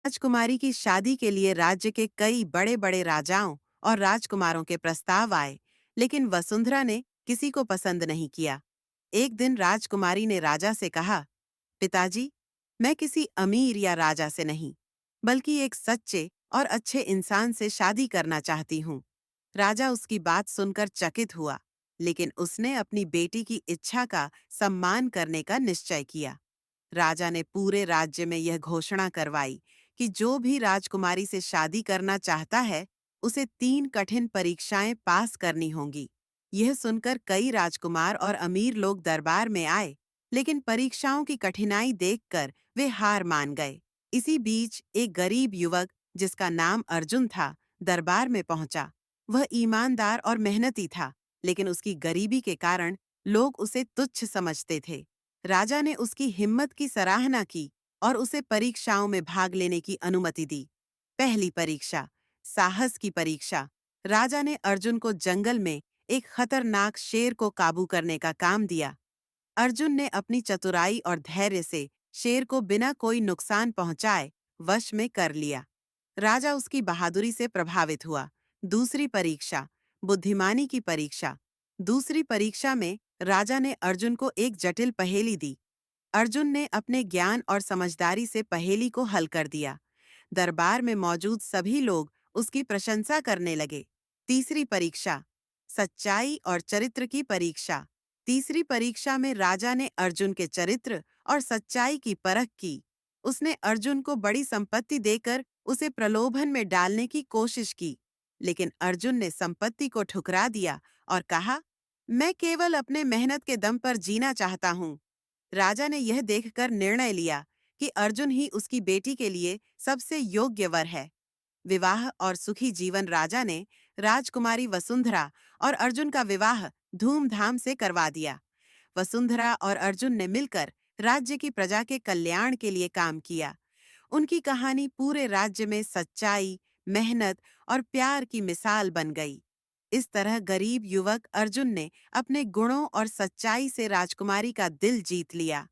राजकुमारी की शादी के लिए राज्य के कई बड़े बड़े राजाओं और राजकुमारों के प्रस्ताव आए, लेकिन वसुंधरा ने किसी को पसंद नहीं किया। एक दिन राजकुमारी ने राजा से कहा, पिताजी, मैं किसी अमीर या राजा से नहीं, बल्कि एक सच्चे और अच्छे इंसान से शादी करना चाहती हूँ। राजा उसकी बात सुनकर चकित हुआ, लेकिन उसने अपनी बेटी की इच्छा का सम्मान करने का निश्चय किया। राजा ने पूरे राज्य में यह घोषणा करवाई कि जो भी राजकुमारी से शादी करना चाहता है, उसे 3 कठिन परीक्षाएं पास करनी होंगी। यह सुनकर कई राजकुमार और अमीर लोग दरबार में आए, लेकिन परीक्षाओं की कठिनाई देखकर वे हार मान गए। इसी बीच एक गरीब युवक, जिसका नाम अर्जुन था, दरबार में पहुंचा। वह ईमानदार और मेहनती था, लेकिन उसकी गरीबी के कारण लोग उसे तुच्छ समझते थे। राजा ने उसकी हिम्मत की सराहना की और उसे परीक्षाओं में भाग लेने की अनुमति दी। पहली परीक्षा, साहस की परीक्षा। राजा ने अर्जुन को जंगल में एक खतरनाक शेर को काबू करने का काम दिया। अर्जुन ने अपनी चतुराई और धैर्य से शेर को बिना कोई नुकसान पहुंचाए वश में कर लिया। राजा उसकी बहादुरी से प्रभावित हुआ। दूसरी परीक्षा, बुद्धिमानी की परीक्षा। दूसरी परीक्षा में राजा ने अर्जुन को एक जटिल पहेली दी। अर्जुन ने अपने ज्ञान और समझदारी से पहेली को हल कर दिया। दरबार में मौजूद सभी लोग उसकी प्रशंसा करने लगे। तीसरी परीक्षा, सच्चाई और चरित्र की परीक्षा। तीसरी परीक्षा में राजा ने अर्जुन के चरित्र और सच्चाई की परख की। उसने अर्जुन को बड़ी संपत्ति देकर उसे प्रलोभन में डालने की कोशिश की, लेकिन अर्जुन ने संपत्ति को ठुकरा दिया और कहा, मैं केवल अपने मेहनत के दम पर जीना चाहता हूँ। राजा ने यह देखकर निर्णय लिया कि अर्जुन ही उसकी बेटी के लिए सबसे योग्य वर है। विवाह और सुखी जीवन। राजा ने राजकुमारी वसुंधरा और अर्जुन का विवाह धूमधाम से करवा दिया। वसुंधरा और अर्जुन ने मिलकर राज्य की प्रजा के कल्याण के लिए काम किया। उनकी कहानी पूरे राज्य में सच्चाई, मेहनत और प्यार की मिसाल बन गई। इस तरह गरीब युवक अर्जुन ने अपने गुणों और सच्चाई से राजकुमारी का दिल जीत लिया